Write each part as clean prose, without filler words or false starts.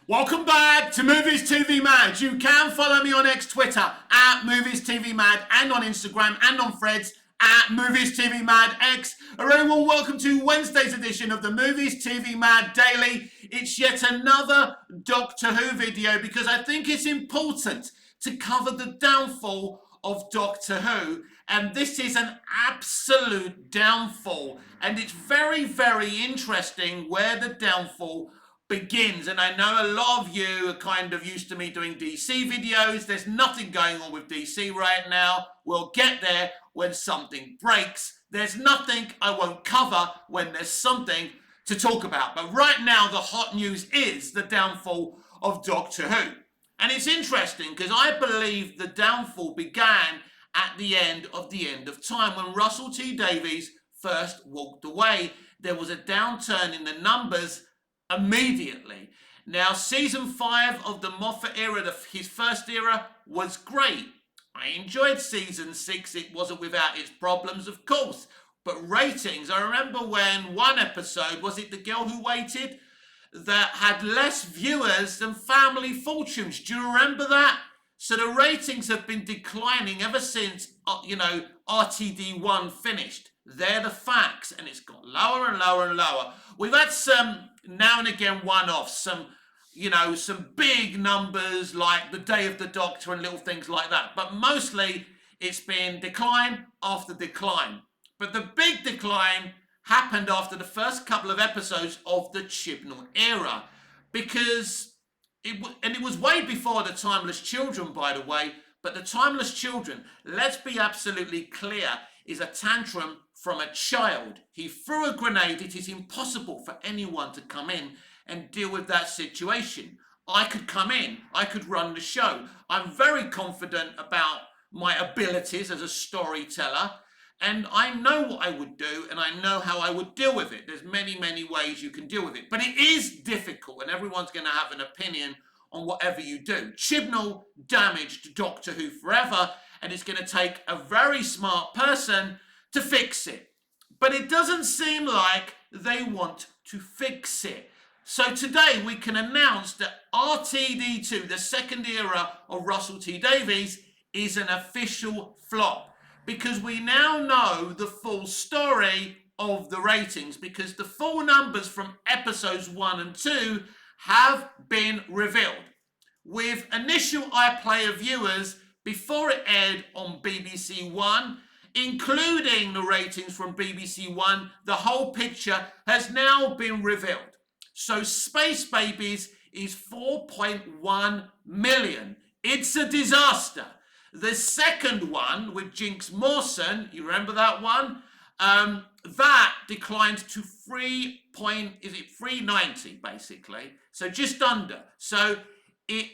Welcome back to Movies TV Mad. You can follow me on X Twitter at Movies TV Mad and on Instagram and on Threads at Movies TV Mad X. Everyone, welcome to Wednesday's edition of the Movies TV Mad Daily. It's yet another Doctor Who video because I think it's important to cover the downfall of Doctor Who, and this is an absolute downfall, and it's very, very interesting where the downfall begins. And I know a lot of you are kind of used to me doing DC videos. There's nothing going on with DC right now. We'll get there when something breaks. There's nothing I won't cover when there's something to talk about. But right now the hot news is the downfall of Doctor Who. And it's interesting because I believe the downfall began at the end of time when Russell T Davies first walked away. There was a downturn in the numbers immediately. Now, season 5 of the Moffat era, his first era, was great. I enjoyed season 6. It wasn't without its problems, of course. But ratings, I remember when one episode, was it The Girl Who Waited, that had less viewers than Family Fortunes. Do you remember that? So the ratings have been declining ever since, RTD1 finished. They're the facts, and it's got lower and lower and lower. We've had some now and again one-offs, some big numbers like The Day of the Doctor and little things like that. But mostly it's been decline after decline. But the big decline happened after the first couple of episodes of the Chibnall era, because it was way before The Timeless Children, by the way. But The Timeless Children, let's be absolutely clear, is a tantrum from a child. He threw a grenade. It is impossible for anyone to come in and deal with that situation. I could come in. I could run the show. I'm very confident about my abilities as a storyteller, and I know what I would do, and I know how I would deal with it. There's many, many ways you can deal with it, but it is difficult, and everyone's going to have an opinion on whatever you do. Chibnall damaged Doctor Who forever, and it's going to take a very smart person to fix it. But it doesn't seem like they want to fix it. So today we can announce that RTD2, the second era of Russell T Davies, is an official flop. Because we now know the full story of the ratings, because the full numbers from episodes 1 and 2 have been revealed. With initial iPlayer viewers before it aired on BBC One, including the ratings from BBC One, the whole picture has now been revealed. So Space Babies is 4.1 million. It's a disaster. The second one with Jinx Mawson, you remember that one? That declined to 390 basically. So just under. So it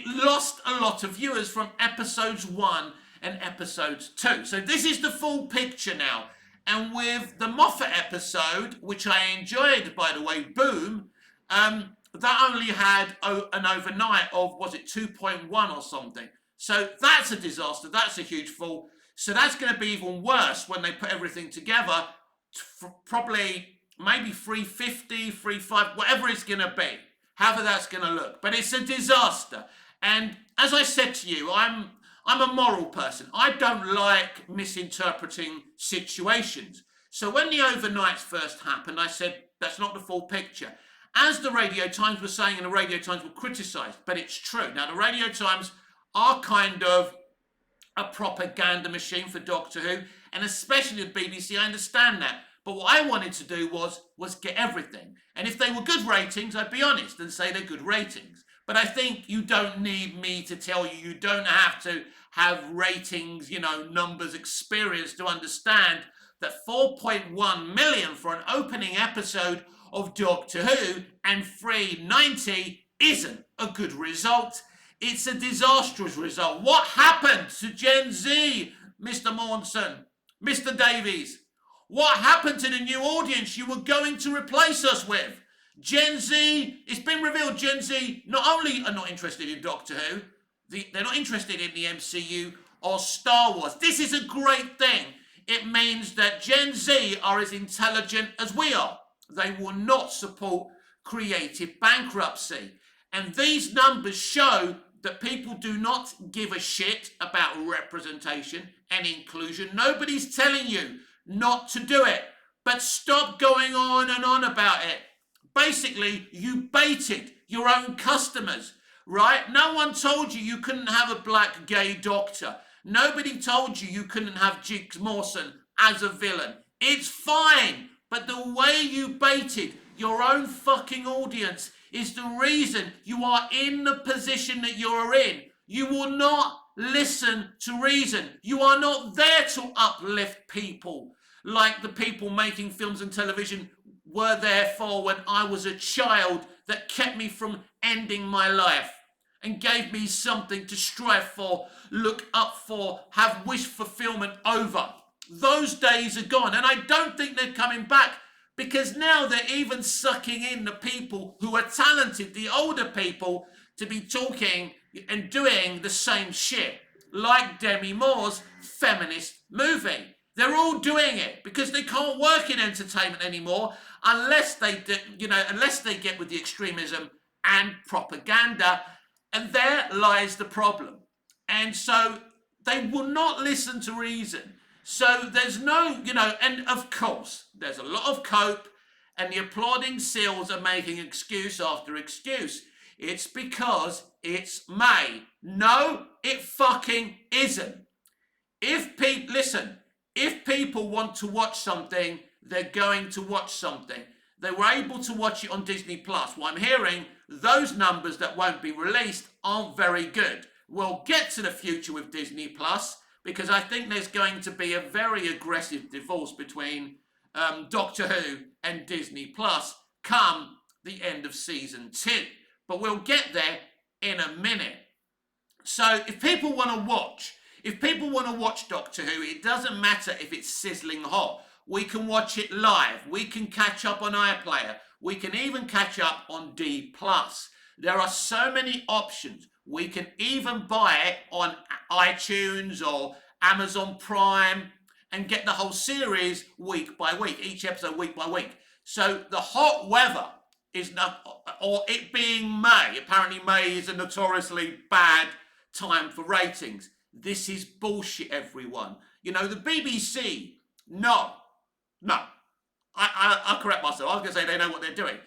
lost a lot of viewers from episodes 1 and episodes 2. So this is the full picture now. And with the Moffat episode, which I enjoyed, by the way, Boom, that only had an overnight of, was it 2.1 or something? So that's a disaster. That's a huge fall. So that's going to be even worse when they put everything together. Probably maybe 350, 3.5, whatever it's going to be. However that's going to look. But it's a disaster. And as I said to you, I'm a moral person. I don't like misinterpreting situations. So when the overnights first happened, I said, that's not the full picture. As the Radio Times were saying, and the Radio Times were criticised, but it's true. Now, the Radio Times are kind of a propaganda machine for Doctor Who, and especially the BBC, I understand that. But what I wanted to do was get everything. And if they were good ratings, I'd be honest and say they're good ratings. But I think you don't need me to tell you. You don't have to have ratings, numbers, experience to understand that 4.1 million for an opening episode of Doctor Who and 390 isn't a good result. It's a disastrous result. What happened to Gen Z, Mr. Maunson, Mr. Davies? What happened to the new audience you were going to replace us with? Gen Z, it's been revealed Gen Z not only are not interested in Doctor Who, they're not interested in the MCU or Star Wars. This is a great thing. It means that Gen Z are as intelligent as we are. They will not support creative bankruptcy. And these numbers show that people do not give a shit about representation and inclusion. Nobody's telling you not to do it, but stop going on and on about it. Basically, you baited your own customers, right? No one told you you couldn't have a black gay doctor. Nobody told you you couldn't have Jigs Mawson as a villain. It's fine, but the way you baited your own fucking audience is the reason you are in the position that you're in. You will not listen to reason. You are not there to uplift people like the people making films and television were there for when I was a child, that kept me from ending my life and gave me something to strive for, look up for, have wish fulfillment over. Those days are gone, and I don't think they're coming back, because now they're even sucking in the people who are talented, the older people, to be talking and doing the same shit, like Demi Moore's feminist movie. They're all doing it because they can't work in entertainment anymore unless they get with the extremism and propaganda. And there lies the problem. And so they will not listen to reason. So there's no, and of course, there's a lot of cope, and the applauding seals are making excuse after excuse. It's because it's May. No, it fucking isn't. If people want to watch something, they're going to watch something. They were able to watch it on Disney Plus. What I'm hearing, those numbers that won't be released aren't very good. We'll get to the future with Disney Plus, because I think there's going to be a very aggressive divorce between Doctor Who and Disney Plus come the end of season 2. But we'll get there in a minute. So if people want to watch Doctor Who, it doesn't matter if it's sizzling hot. We can watch it live. We can catch up on iPlayer. We can even catch up on D+. There are so many options. We can even buy it on iTunes or Amazon Prime and get the whole series week by week, each episode week by week. So the hot weather is not, or it being May. Apparently May is a notoriously bad time for ratings. This is bullshit, everyone. The BBC, no. I correct myself. I was going to say they know what they're doing.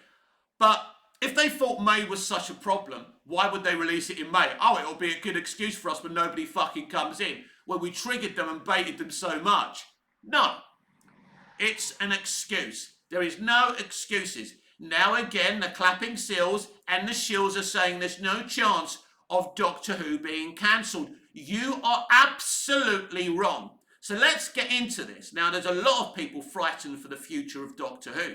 But if they thought May was such a problem, why would they release it in May? Oh, it'll be a good excuse for us when nobody fucking comes in, when we triggered them and baited them so much. No. It's an excuse. There is no excuses. Now again, the clapping seals and the shills are saying there's no chance of Doctor Who being cancelled. You are absolutely wrong. So let's get into this. Now, there's a lot of people frightened for the future of Doctor Who,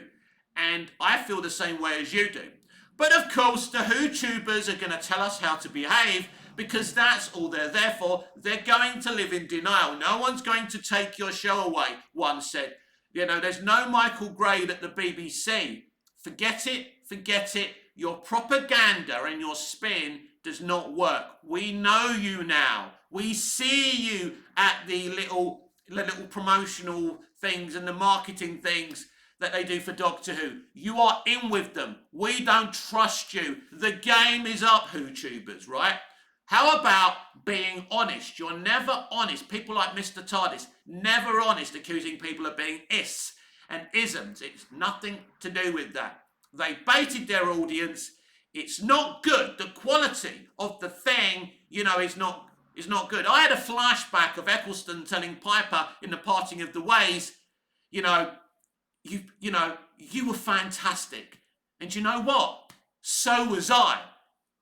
and I feel the same way as you do. But of course, the Who-tubers are going to tell us how to behave, because that's all they're there for. They're going to live in denial. No one's going to take your show away, one said. There's no Michael Grade at the BBC. Forget it. Your propaganda and your spin does not work. We know you now. We see you at the little promotional things and the marketing things that they do for Doctor Who. You are in with them. We don't trust you. The game is up, Who-tubers, right? How about being honest? You're never honest. People like Mr. TARDIS, never honest, accusing people of being is and isn't. It's nothing to do with that. They baited their audience. It's not good. The quality of the thing, is not good. I had a flashback of Eccleston telling Piper in The Parting of the Ways, you were fantastic. And you know what? So was I.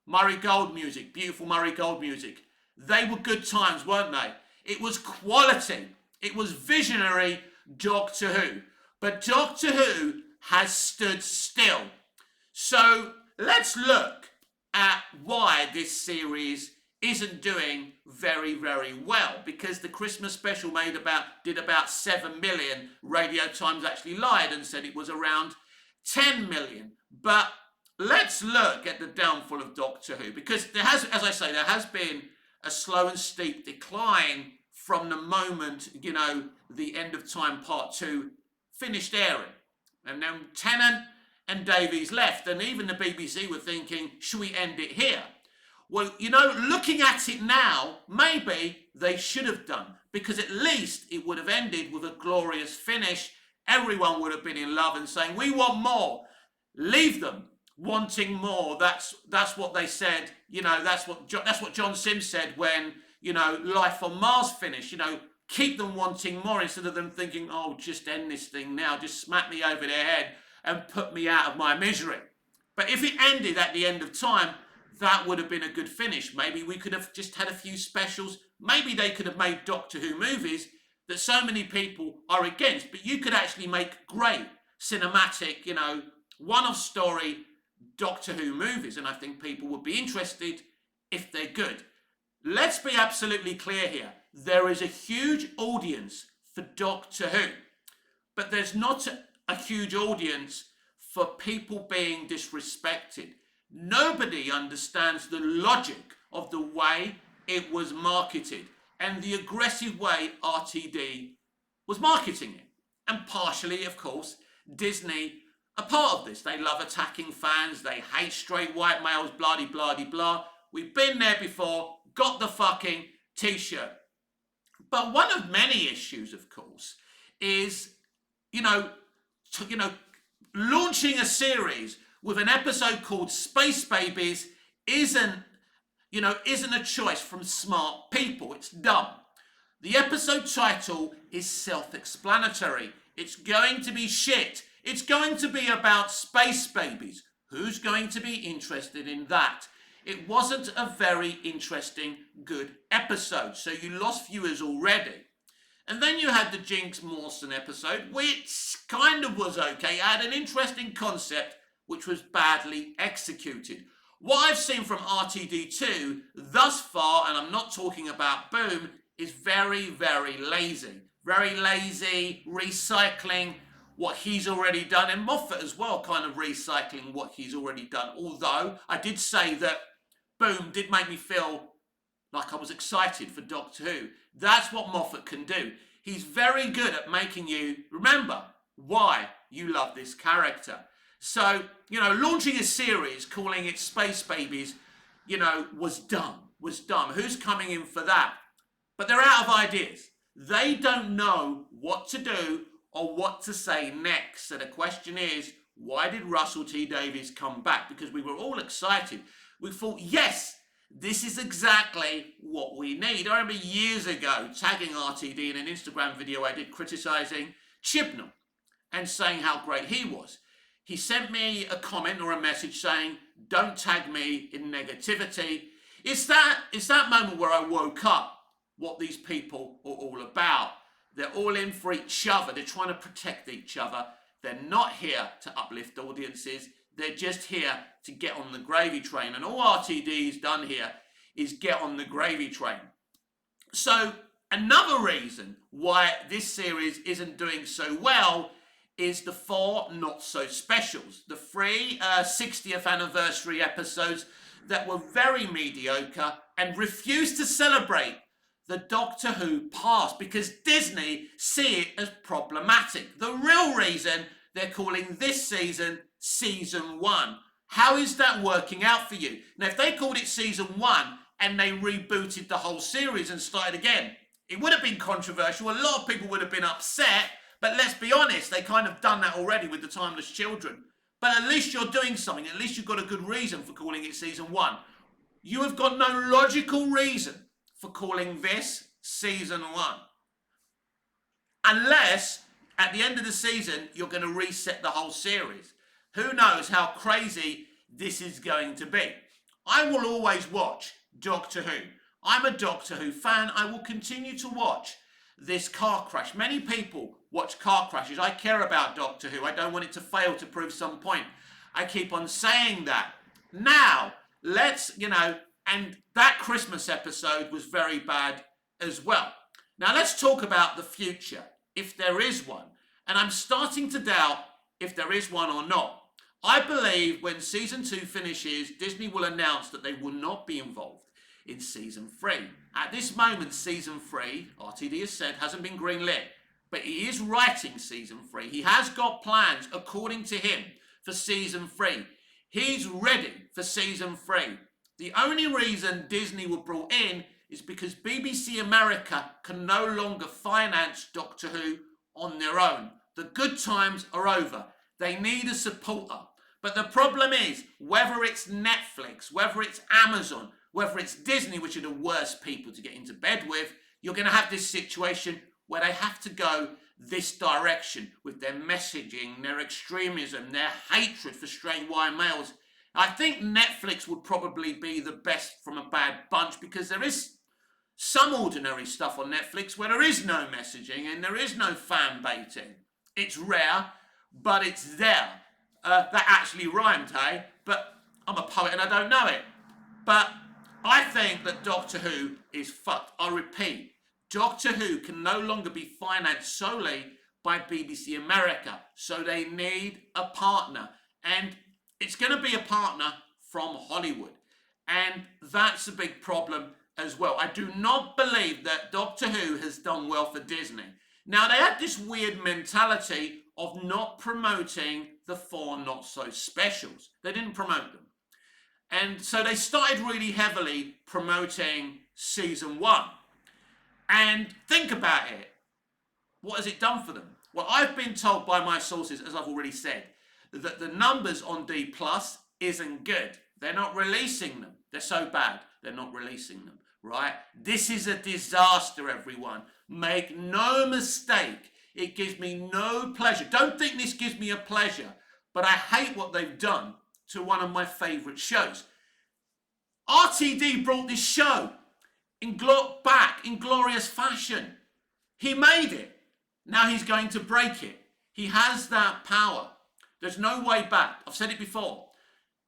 Murray Gold music, beautiful Murray Gold music. They were good times, weren't they? It was quality. It was visionary Doctor Who. But Doctor Who has stood still. So let's look at why this series isn't doing very, very well, because the Christmas special did about 7 million. Radio Times actually lied and said it was around 10 million. But let's look at the downfall of Doctor Who, because there has been a slow and steep decline from the moment, the End of Time Part 2 finished airing. And then Tennant and davies left. And even the BBC were thinking, should we end it here? Well, you know, looking at it now, maybe they should have done, because at least it would have ended with a glorious finish. Everyone would have been in love and saying, we want more. Leave them wanting more. That's what they said. You know, that's what John Sims said when, you know, Life on Mars finished. You know, keep them wanting more instead of them thinking, oh, just end this thing now, just smack me over the head and put me out of my misery. But if it ended at the end of time, that would have been a good finish. Maybe we could have just had a few specials. Maybe they could have made Doctor Who movies that so many people are against, but you could actually make great cinematic, you know, one-off story Doctor Who movies, and I think people would be interested if they're good. Let's be absolutely clear here. There is a huge audience for Doctor Who, but there's not a huge audience for people being disrespected. Nobody understands the logic of the way it was marketed and the aggressive way RTD was marketing it. And partially, of course, Disney are part of this. They love attacking fans. They hate straight white males, blah, blah, blah, blah. We've been there before, got the fucking t-shirt. But one of many issues, of course, is, launching a series with an episode called Space Babies isn't a choice from smart people. It's dumb. The episode title is self-explanatory. It's going to be shit. It's going to be about space babies. Who's going to be interested in that? It wasn't a very interesting, good episode, so you lost viewers already. And then you had the Jinx Mawson episode, which kind of was okay. It had an interesting concept, which was badly executed. What I've seen from RTD2 thus far, and I'm not talking about Boom, is very, very lazy. Very lazy, recycling what he's already done, and Moffat as well, kind of recycling what he's already done. Although I did say that Boom did make me feel like I was excited for Doctor Who. That's what Moffat can do. He's very good at making you remember why you love this character. So, launching a series, calling it Space Babies, was dumb. Who's coming in for that? But they're out of ideas. They don't know what to do or what to say next. So the question is, why did Russell T Davies come back? Because we were all excited. We thought, yes, this is exactly what we need. I remember years ago tagging RTD in an Instagram video I did criticising Chibnall and saying how great he was. He sent me a comment or a message saying, don't tag me in negativity. It's that moment where I woke up what these people are all about. They're all in for each other. They're trying to protect each other. They're not here to uplift audiences. They're just here to get on the gravy train. And all RTD's done here is get on the gravy train. So another reason why this series isn't doing so well is the 4 not-so-specials. The 3 60th anniversary episodes that were very mediocre and refused to celebrate the Doctor Who past because Disney see it as problematic. The real reason they're calling this season Season 1. How is that working out for you? Now, if they called it Season 1 and they rebooted the whole series and started again, it would have been controversial. A lot of people would have been upset, but let's be honest, they kind of done that already with the Timeless Children. But at least you're doing something. At least you've got a good reason for calling it Season 1. You have got no logical reason for calling this Season 1. Unless, at the end of the season, you're going to reset the whole series. Who knows how crazy this is going to be. I will always watch Doctor Who. I'm a Doctor Who fan. I will continue to watch this car crash. Many people watch car crashes. I care about Doctor Who. I don't want it to fail to prove some point. I keep on saying that. Now, and that Christmas episode was very bad as well. Now, let's talk about the future, if there is one. And I'm starting to doubt if there is one or not. I believe when Season 2 finishes, Disney will announce that they will not be involved in Season 3. At this moment, Season 3, RTD has said, hasn't been greenlit. But he is writing Season 3. He has got plans, according to him, for season 3. He's ready for season 3. The only reason Disney were brought in is because BBC America can no longer finance Doctor Who on their own. The good times are over. They need a supporter. But the problem is, whether it's Netflix, whether it's Amazon, whether it's Disney, which are the worst people to get into bed with, you're going to have this situation where they have to go this direction with their messaging, their extremism, their hatred for straight white males. I think Netflix would probably be the best from a bad bunch, because there is some ordinary stuff on Netflix where there is no messaging and there is no fan baiting. It's rare, but it's there. That actually rhymed, hey? But I'm a poet and I don't know it. But I think that Doctor Who is fucked. I repeat, Doctor Who can no longer be financed solely by BBC America. So they need a partner. And it's going to be a partner from Hollywood. And that's a big problem as well. I do not believe that Doctor Who has done well for Disney. Now, they had this weird mentality of not promoting the 4 not-so-specials. They didn't promote them. And so they started really heavily promoting season 1. And think about it. What has it done for them? Well, I've been told by my sources, as I've already said, that the numbers on D Plus isn't good. They're not releasing them. They're so bad, they're not releasing them, right? This is a disaster, everyone. Make no mistake. It gives me no pleasure. Don't think this gives me a pleasure, but I hate what they've done to one of my favourite shows. RTD brought this show back in glorious fashion. He made it. Now he's going to break it. He has that power. There's no way back. I've said it before.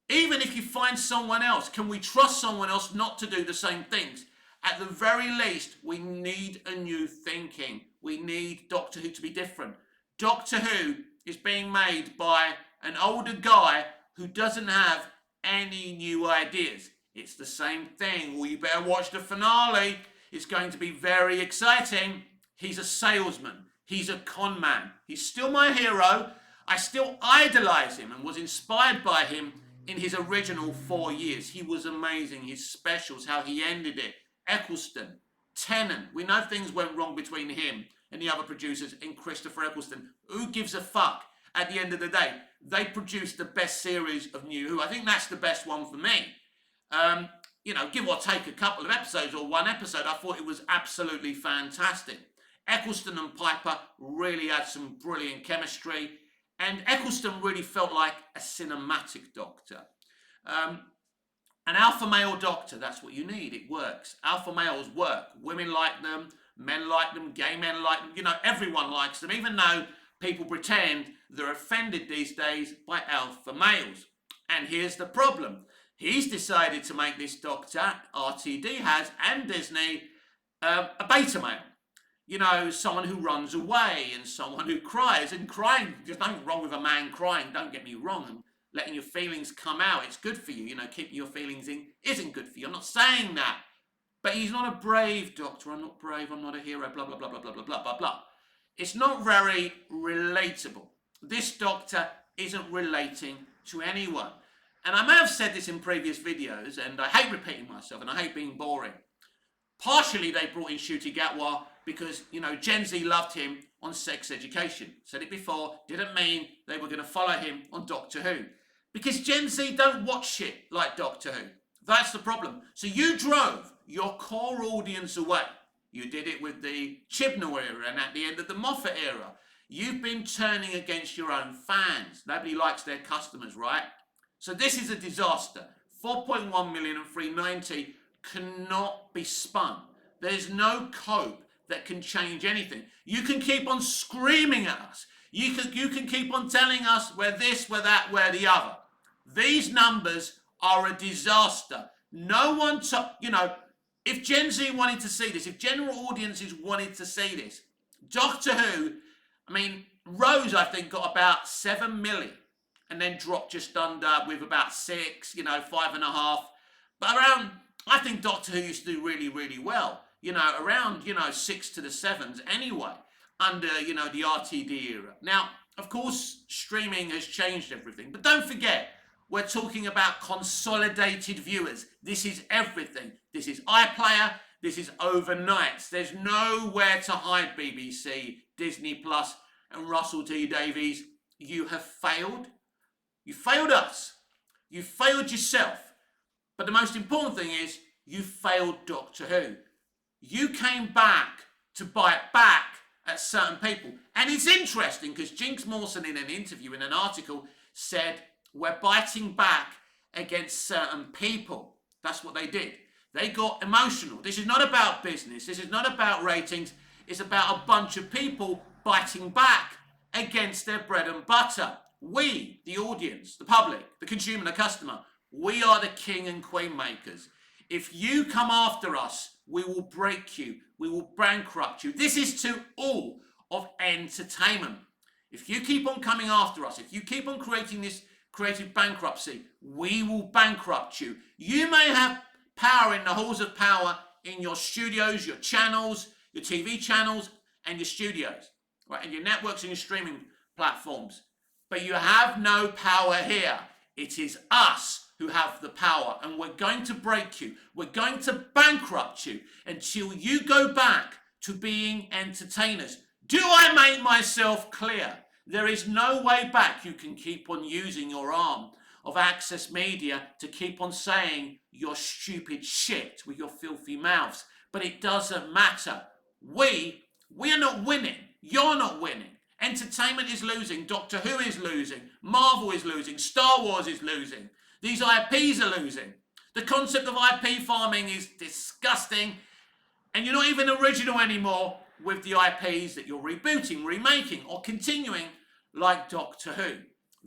Even if you find someone else, can we trust someone else not to do the same things? At the very least, we need a new thinking. We need Doctor Who to be different. Doctor Who is being made by an older guy who doesn't have any new ideas. It's the same thing. Well, you better watch the finale. It's going to be very exciting. He's a salesman. He's a con man. He's still my hero. I still idolize him and was inspired by him in his original 4 years. He was amazing. His specials, how he ended it. Eccleston, Tennant. We know things went wrong between him and the other producers and Christopher Eccleston. Who gives a fuck? At the end of the day, they produced the best series of New Who. I think that's the best one for me. Give or take a couple of episodes or one episode, I thought it was absolutely fantastic. Eccleston and Piper really had some brilliant chemistry, and Eccleston really felt like a cinematic doctor. An alpha male doctor, that's what you need. It works. Alpha males work. Women like them, men like them, gay men like them. Everyone likes them, even though people pretend they're offended these days by alpha males. And here's the problem. He's decided to make this doctor, RTD has, and Disney, a beta male. Someone who runs away and someone who cries. And crying, there's nothing wrong with a man crying, don't get me wrong. And letting your feelings come out, it's good for you. Keeping your feelings in isn't good for you. I'm not saying that. But he's not a brave doctor. I'm not brave. I'm not a hero. Blah, blah, blah, blah, blah, blah, blah, blah, blah. It's not very relatable. This doctor isn't relating to anyone. And I may have said this in previous videos, and I hate repeating myself, and I hate being boring. Partially, they brought in Ncuti Gatwa because, Gen Z loved him on Sex Education. Said it before, didn't mean they were going to follow him on Doctor Who. Because Gen Z don't watch shit like Doctor Who. That's the problem. So you drove your core audience away. You did it with the Chibnall era and at the end of the Moffat era. You've been turning against your own fans. Nobody likes their customers, right? So this is a disaster. 4.1 million and 390 cannot be spun. There's no cope that can change anything. You can keep on screaming at us. You can keep on telling us we're this, we're that, we're the other. These numbers are a disaster. No one, if Gen Z wanted to see this, if general audiences wanted to see this, Doctor Who, Rose, I think, got about 7 million and then dropped just under with about 6, 5.5. But I think Doctor Who used to do really, really well. Around, 6 to the 7s anyway, under, the RTD era. Now, Of course, streaming has changed everything, but don't forget, we're talking about consolidated viewers. This is everything. This is iPlayer. This is overnights. There's nowhere to hide, BBC, Disney Plus, and Russell T Davies. You have failed. You failed us. You failed yourself. But the most important thing is you failed Doctor Who. You came back to bite back at certain people. And it's interesting because Jinx Mawson in an interview, in an article, said, we're biting back against certain people. That's what they did. They got emotional. This is not about business. This is not about ratings. It's about a bunch of people biting back against their bread and butter. We, the audience, the public, the consumer, the customer, we are the king and queen makers. If you come after us, we will break you. We will bankrupt you. This is to all of entertainment. If you keep on coming after us, if you keep on creating this creative bankruptcy, we will bankrupt you. You may have power in the halls of power in your studios, your channels, your TV channels, and your studios, right, and your networks and your streaming platforms. But you have no power here. It is us who have the power, and we're going to break you. We're going to bankrupt you until you go back to being entertainers. Do I make myself clear? There is no way back. You can keep on using your arm of Access Media to keep on saying your stupid shit with your filthy mouths, but it doesn't matter. We are not winning. You're not winning. Entertainment is losing. Doctor Who is losing. Marvel is losing. Star Wars is losing. These IPs are losing. The concept of IP farming is disgusting, and you're not even original anymore with the IPs that you're rebooting, remaking, or continuing like Doctor Who.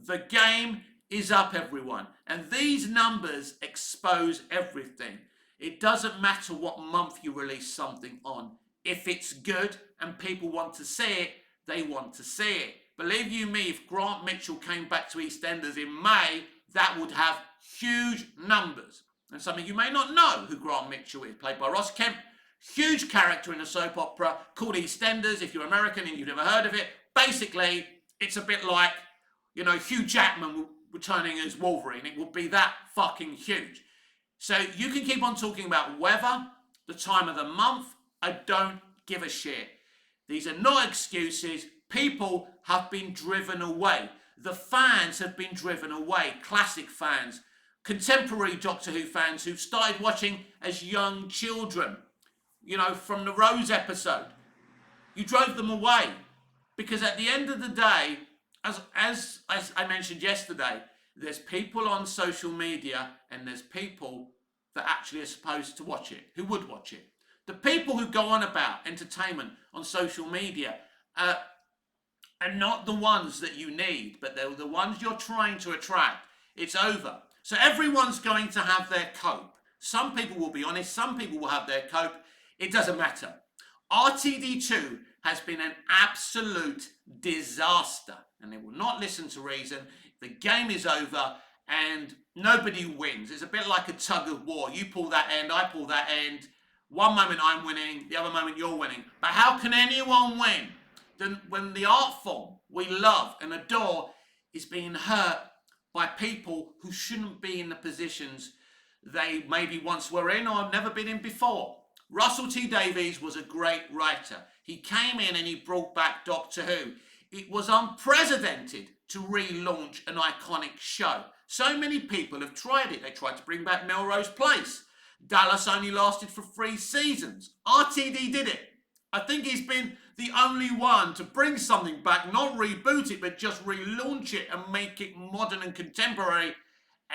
The game is up, everyone, and these numbers expose everything. It doesn't matter what month you release something on. If it's good and people want to see it, they want to see it. Believe you me, if Grant Mitchell came back to EastEnders in May, that would have huge numbers. And some of you may not know who Grant Mitchell is, played by Ross Kemp. Huge character in a soap opera called EastEnders. If you're American and you've never heard of it, basically it's a bit like, you know, Hugh Jackman returning as Wolverine. It would be that fucking huge. So you can keep on talking about weather, the time of the month. I don't give a shit. These are not excuses. People have been driven away. The fans have been driven away. Classic fans, contemporary Doctor Who fans who started watching as young children, you know, from the Rose episode. You drove them away because at the end of the day, as I mentioned yesterday, there's people on social media and there's people that actually are supposed to watch it, who would watch it. The people who go on about entertainment on social media are not the ones that you need, but they're the ones you're trying to attract. It's over. So everyone's going to have their cope. Some people will be honest, some people will have their cope. It doesn't matter. RTD2 has been an absolute disaster, and they will not listen to reason. The game is over and nobody wins. It's a bit like a tug of war. You pull that end, I pull that end. One moment I'm winning, the other moment you're winning. But how can anyone win when the art form we love and adore is being hurt by people who shouldn't be in the positions they maybe once were in or have never been in before? Russell T Davies was a great writer. He came in and he brought back Doctor Who. It was unprecedented to relaunch an iconic show. So many people have tried it. They tried to bring back Melrose Place. Dallas only lasted for 3 seasons. RTD did it. I think he's been the only one to bring something back, not reboot it, but just relaunch it and make it modern and contemporary.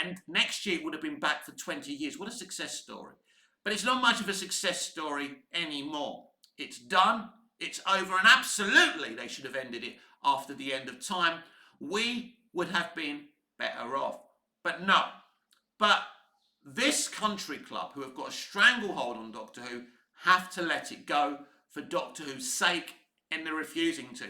And next year it would have been back for 20 years. What a success story. But it's not much of a success story anymore. It's done. It's over. And absolutely they should have ended it after the end of time. We would have been better off. But no. But this country club, who have got a stranglehold on Doctor Who, have to let it go for Doctor Who's sake, and they're refusing to.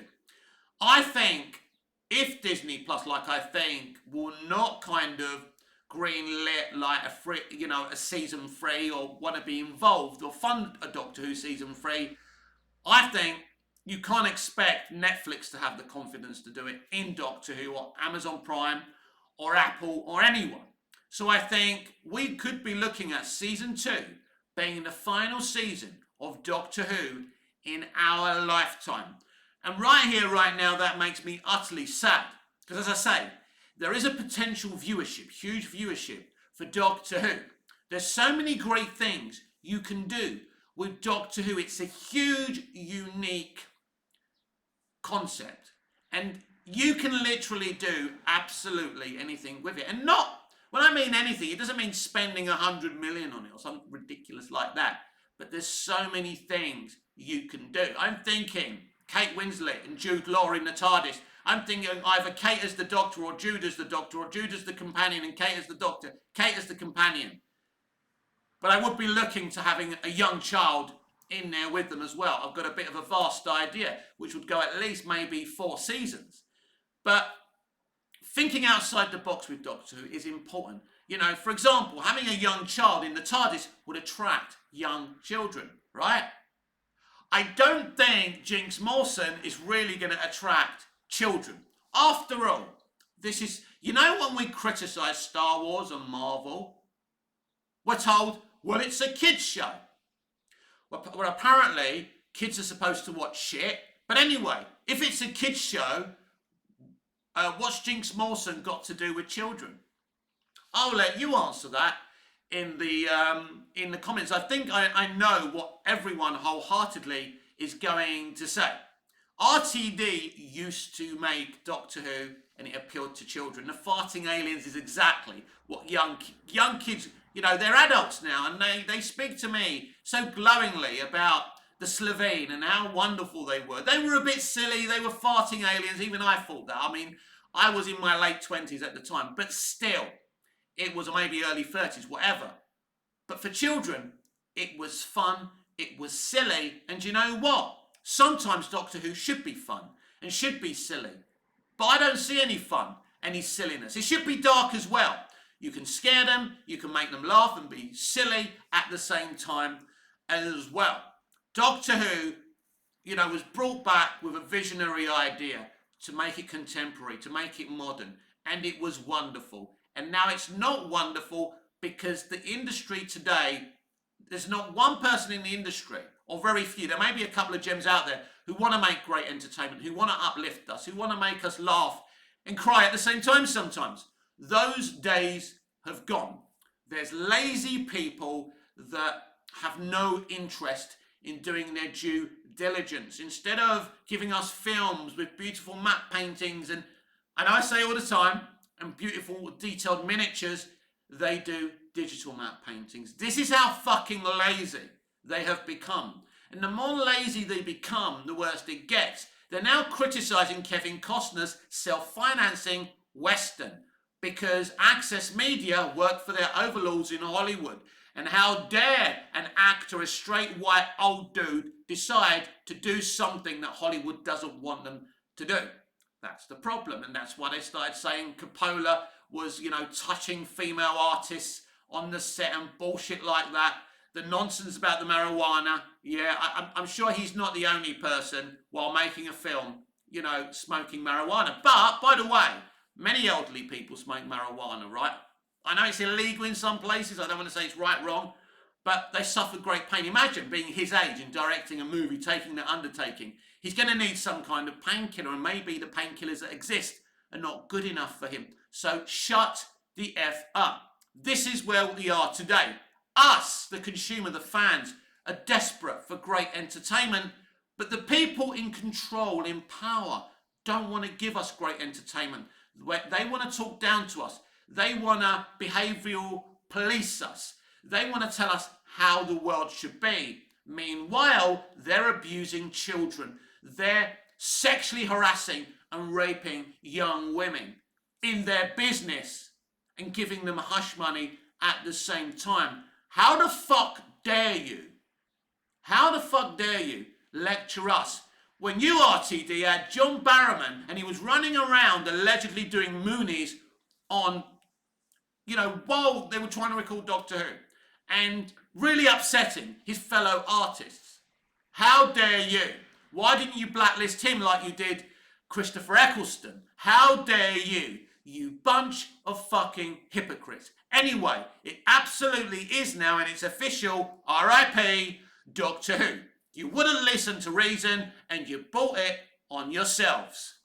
I think if Disney Plus, like I think, will not kind of greenlit like a season 3 or want to be involved or fund a Doctor Who season 3, I think you can't expect Netflix to have the confidence to do it in Doctor Who or Amazon Prime or Apple or anyone. So I think we could be looking at season 2 being the final season of Doctor Who in our lifetime. And right here, right now, that makes me utterly sad. Because as I say, there is a potential viewership, huge viewership for Doctor Who. There's so many great things you can do with Doctor Who. It's a huge, unique concept. And you can literally do absolutely anything with it. And not, when I mean anything, it doesn't mean spending 100 million on it or something ridiculous like that. But there's so many things you can do. I'm thinking Kate Winslet and Jude Law in the TARDIS. I'm thinking either Kate as the Doctor or Jude as the Doctor or Jude as the companion and Kate as the Doctor, Kate as the companion. But I would be looking to having a young child in there with them as well. I've got a bit of a vast idea, which would go at least maybe 4 seasons. But thinking outside the box with Doctor Who is important. You know, for example, having a young child in the TARDIS would attract young children, right? I don't think Jinx Mawson is really going to attract children. After all, this is, you know, when we criticise Star Wars and Marvel, we're told, well, it's a kids' show. Well, apparently, kids are supposed to watch shit. But anyway, if it's a kids' show, what's Jinx Mawson got to do with children? I'll let you answer that in the comments. I think I know what everyone wholeheartedly is going to say. RTD used to make Doctor Who and it appealed to children. The farting aliens is exactly what young kids, you know, they're adults now and they speak to me so glowingly about the Slovene and how wonderful they were. They were a bit silly, they were farting aliens, even I thought that. I mean, I was in my late 20s at the time, but still, it was maybe early 30s, whatever. But for children, it was fun, it was silly, and you know what? Sometimes Doctor Who should be fun and should be silly. But I don't see any fun, any silliness. It should be dark as well. You can scare them, you can make them laugh and be silly at the same time as well. Doctor Who, you know, was brought back with a visionary idea to make it contemporary, to make it modern, and it was wonderful. And now it's not wonderful because the industry today, there's not one person in the industry, or very few, there may be a couple of gems out there who want to make great entertainment, who want to uplift us, who want to make us laugh and cry at the same time sometimes. Those days have gone. There's lazy people that have no interest in doing their due diligence. Instead of giving us films with beautiful matte paintings and I say all the time, and beautiful detailed miniatures, they do digital matte paintings. This is how fucking lazy they have become. And the more lazy they become, the worse it gets. They're now criticising Kevin Costner's self-financing Western because Access Media work for their overlords in Hollywood. And how dare an actor, a straight white old dude, decide to do something that Hollywood doesn't want them to do. That's the problem. And that's why they started saying Coppola was, you know, touching female artists on the set and bullshit like that. The nonsense about the marijuana. Yeah, I'm sure he's not the only person while making a film, you know, smoking marijuana. But, by the way, many elderly people smoke marijuana, right? I know it's illegal in some places. I don't want to say it's right, wrong. But they suffer great pain. Imagine being his age and directing a movie, taking that undertaking. He's going to need some kind of painkiller, and maybe the painkillers that exist are not good enough for him. So shut the F up. This is where we are today. Us, the consumer, the fans, are desperate for great entertainment, but the people in control, in power, don't want to give us great entertainment. They want to talk down to us. They want to behavioural police us. They want to tell us how the world should be. Meanwhile, they're abusing children. They're sexually harassing and raping young women in their business and giving them hush money at the same time. How the fuck dare you? How the fuck dare you lecture us? When you, RTD, had John Barrowman and he was running around allegedly doing Moonies on, you know, while they were trying to record Doctor Who and really upsetting his fellow artists. How dare you? Why didn't you blacklist him like you did Christopher Eccleston? How dare you? You bunch of fucking hypocrites. Anyway, it absolutely is now, and it's official. RIP Doctor Who. You wouldn't listen to reason, and you bought it on yourselves.